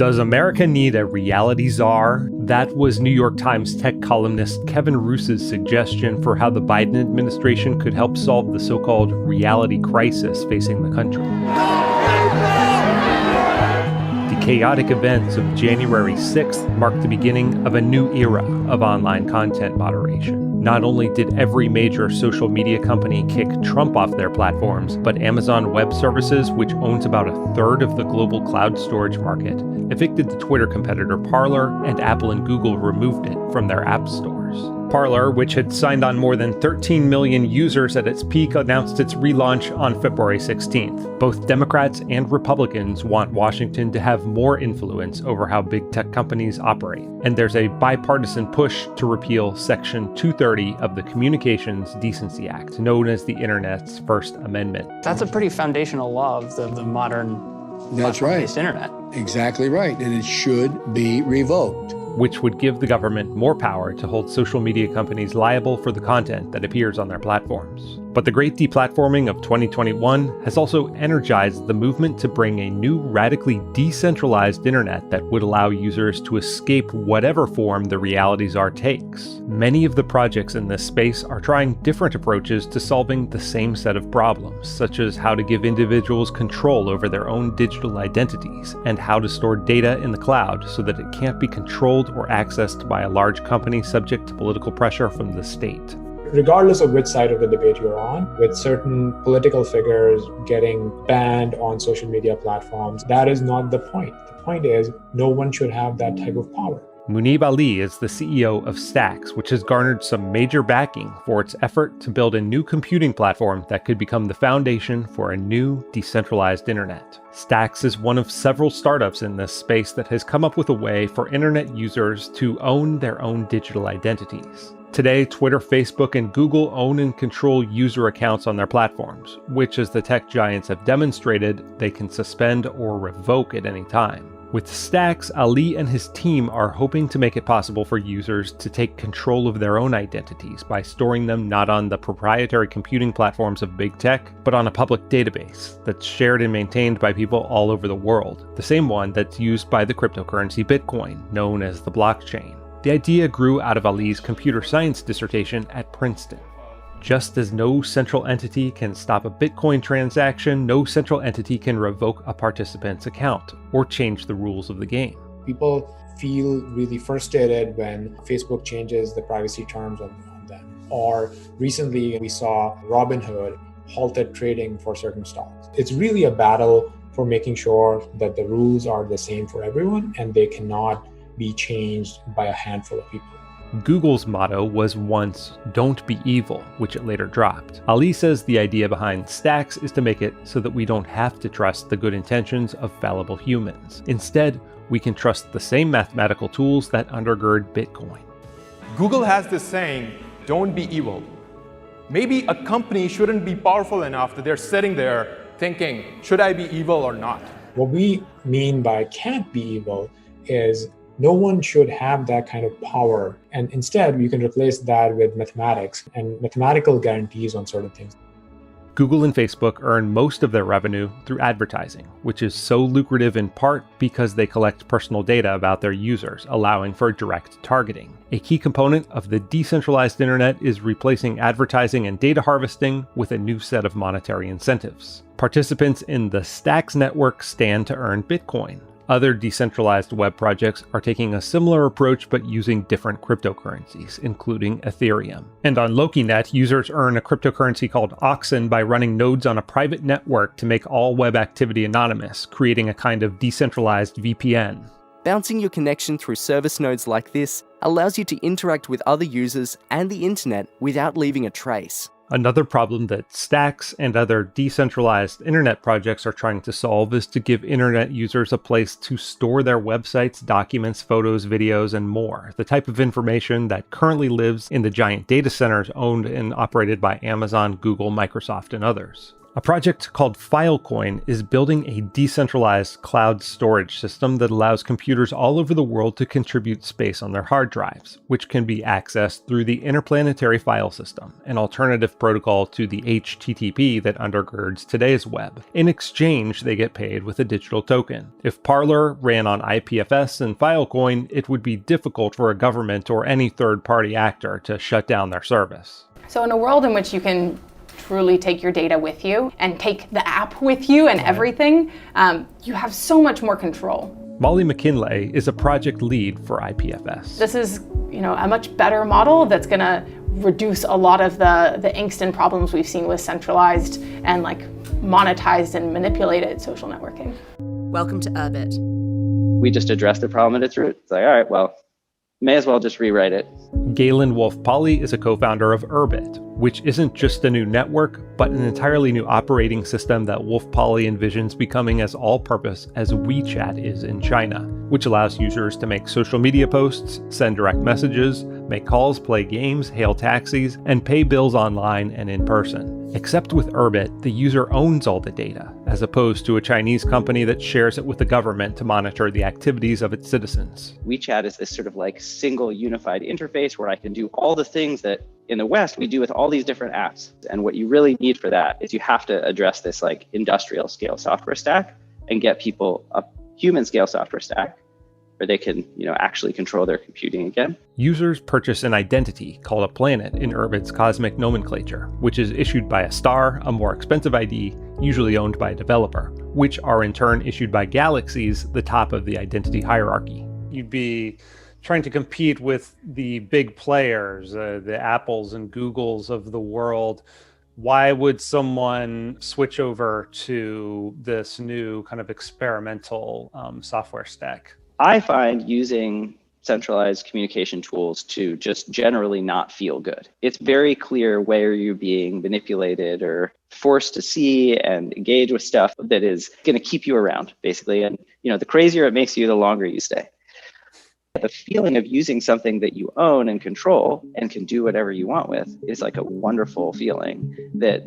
Does America need a reality czar? That was New York Times tech columnist Kevin Roose's suggestion for how the Biden administration could help solve the so-called reality crisis facing the country. The chaotic events of January 6th marked the beginning of a new era of online content moderation. Not only did every major social media company kick Trump off their platforms, but Amazon Web Services, which owns about a third of the global cloud storage market, evicted the Twitter competitor Parler, and Apple and Google removed it from their app stores. Parler, which had signed on more than 13 million users at its peak, announced its relaunch on February 16th. Both Democrats and Republicans want Washington to have more influence over how big tech companies operate, and there's a bipartisan push to repeal Section 230 of the Communications Decency Act, known as the Internet's First Amendment. That's a pretty foundational law of the modern platform-based internet. Exactly right, and it should be revoked. Which would give the government more power to hold social media companies liable for the content that appears on their platforms. But the great deplatforming of 2021 has also energized the movement to bring a new, radically decentralized internet that would allow users to escape whatever form the Reality Czar takes. Many of the projects in this space are trying different approaches to solving the same set of problems, such as how to give individuals control over their own digital identities, and how to store data in the cloud so that it can't be controlled or accessed by a large company subject to political pressure from the state. Regardless of which side of the debate you're on, with certain political figures getting banned on social media platforms, that is not the point. The point is, no one should have that type of power. Muneeb Ali is the CEO of Stacks, which has garnered some major backing for its effort to build a new computing platform that could become the foundation for a new decentralized internet. Stacks is one of several startups in this space that has come up with a way for internet users to own their own digital identities. Today, Twitter, Facebook, and Google own and control user accounts on their platforms, which, as the tech giants have demonstrated, they can suspend or revoke at any time. With Stacks, Ali and his team are hoping to make it possible for users to take control of their own identities by storing them not on the proprietary computing platforms of big tech, but on a public database that's shared and maintained by people all over the world, the same one that's used by the cryptocurrency Bitcoin, known as the blockchain. The idea grew out of Ali's computer science dissertation at Princeton. Just as no central entity can stop a Bitcoin transaction, no central entity can revoke a participant's account or change the rules of the game. People feel really frustrated when Facebook changes the privacy terms on them. Or recently we saw Robinhood halted trading for certain stocks. It's really a battle for making sure that the rules are the same for everyone and they cannot be changed by a handful of people. Google's motto was once, "Don't be evil," which it later dropped. Ali says the idea behind Stacks is to make it so that we don't have to trust the good intentions of fallible humans. Instead, we can trust the same mathematical tools that undergird Bitcoin. Google has this saying, "Don't be evil." Maybe a company shouldn't be powerful enough that they're sitting there thinking, should I be evil or not? What we mean by can't be evil is no one should have that kind of power. And instead, you can replace that with mathematics and mathematical guarantees on certain things. Google and Facebook earn most of their revenue through advertising, which is so lucrative in part because they collect personal data about their users, allowing for direct targeting. A key component of the decentralized internet is replacing advertising and data harvesting with a new set of monetary incentives. Participants in the Stacks network stand to earn Bitcoin. Other decentralized web projects are taking a similar approach but using different cryptocurrencies, including Ethereum. And on LokiNet, users earn a cryptocurrency called Oxen by running nodes on a private network to make all web activity anonymous, creating a kind of decentralized VPN. Bouncing your connection through service nodes like this allows you to interact with other users and the internet without leaving a trace. Another problem that Stacks and other decentralized internet projects are trying to solve is to give internet users a place to store their websites, documents, photos, videos, and more, the type of information that currently lives in the giant data centers owned and operated by Amazon, Google, Microsoft, and others. A project called Filecoin is building a decentralized cloud storage system that allows computers all over the world to contribute space on their hard drives, which can be accessed through the Interplanetary File System, an alternative protocol to the HTTP that undergirds today's web. In exchange, they get paid with a digital token. If Parler ran on IPFS and Filecoin, it would be difficult for a government or any third-party actor to shut down their service. So in a world in which you can truly take your data with you and take the app with you and everything, you have so much more control. Molly McKinley is a project lead for IPFS. This is, a much better model that's going to reduce a lot of the angst and problems we've seen with centralized and monetized and manipulated social networking. Welcome to Urbit. We just addressed the problem at its root. It's like, all right, well, may as well just rewrite it. Galen Wolf-Polly is a co-founder of Urbit, which isn't just a new network, but an entirely new operating system that Wolf-Polly envisions becoming as all-purpose as WeChat is in China, which allows users to make social media posts, send direct messages, make calls, play games, hail taxis, and pay bills online and in person. Except with Urbit, the user owns all the data, as opposed to a Chinese company that shares it with the government to monitor the activities of its citizens. WeChat is this sort of single unified interface where I can do all the things that in the West we do with all these different apps. And what you really need for that is you have to address this industrial scale software stack and get people a human scale software stack where they can, actually control their computing again. Users purchase an identity called a planet in Urbit's cosmic nomenclature, which is issued by a star, a more expensive ID, usually owned by a developer, which are in turn issued by galaxies, the top of the identity hierarchy. You'd be trying to compete with the big players, the Apples and Googles of the world. Why would someone switch over to this new kind of experimental software stack? I find using centralized communication tools to just generally not feel good. It's very clear where you're being manipulated or forced to see and engage with stuff that is going to keep you around, basically. And the crazier it makes you, the longer you stay. The feeling of using something that you own and control and can do whatever you want with is a wonderful feeling that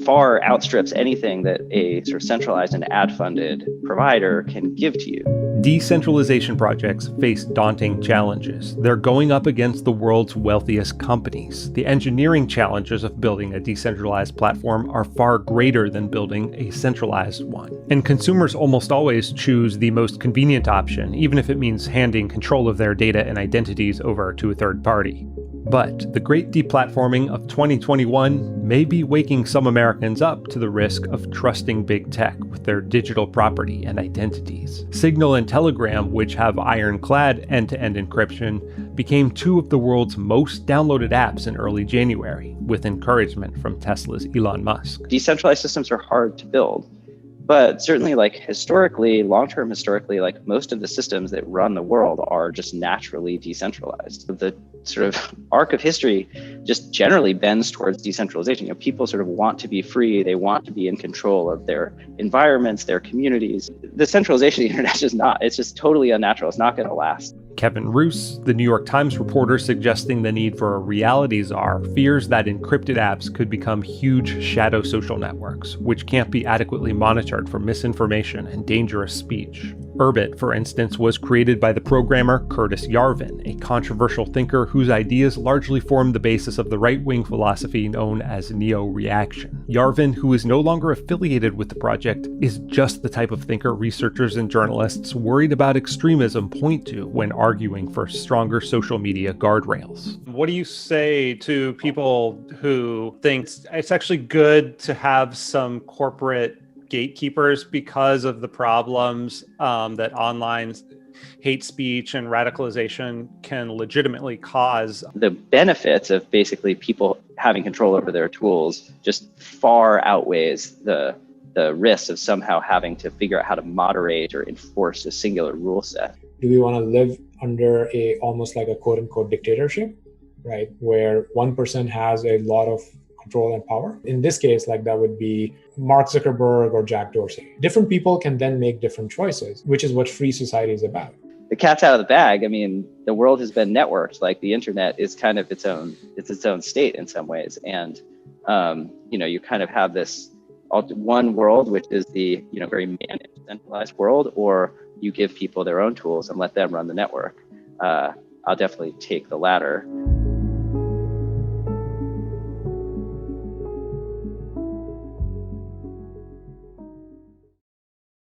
far outstrips anything that a sort of centralized and ad-funded provider can give to you. Decentralization projects face daunting challenges. They're going up against the world's wealthiest companies. The engineering challenges of building a decentralized platform are far greater than building a centralized one. And consumers almost always choose the most convenient option, even if it means handing control of their data and identities over to a third party. But the great deplatforming of 2021 may be waking some Americans up to the risk of trusting big tech with their digital property and identities. Signal and Telegram, which have ironclad end-to-end encryption, became two of the world's most downloaded apps in early January, with encouragement from Tesla's Elon Musk. Decentralized systems are hard to build. But certainly, historically, long-term historically, most of the systems that run the world are just naturally decentralized. The sort of arc of history just generally bends towards decentralization. People sort of want to be free. They want to be in control of their environments, their communities. The centralization of the internet is just not. It's just totally unnatural. It's not going to last. Kevin Roose, the New York Times reporter suggesting the need for a reality czar, fears that encrypted apps could become huge shadow social networks, which can't be adequately monitored for misinformation and dangerous speech. Urbit, for instance, was created by the programmer Curtis Yarvin, a controversial thinker whose ideas largely formed the basis of the right-wing philosophy known as neo-reaction. Yarvin, who is no longer affiliated with the project, is just the type of thinker researchers and journalists worried about extremism point to when arguing for stronger social media guardrails. What do you say to people who think it's actually good to have some corporate gatekeepers because of the problems that online hate speech and radicalization can legitimately cause? The benefits of basically people having control over their tools just far outweighs the risks of somehow having to figure out how to moderate or enforce a singular rule set. Do we want to live under almost like a quote unquote dictatorship, right? Where one person has a lot of control and power. In this case, that would be Mark Zuckerberg or Jack Dorsey. Different people can then make different choices, which is what free society is about. The cat's out of the bag. I mean, the world has been networked. The internet is kind of its own state in some ways. And, you kind of have one world, which is the very managed, centralized world, or you give people their own tools and let them run the network. I'll definitely take the latter.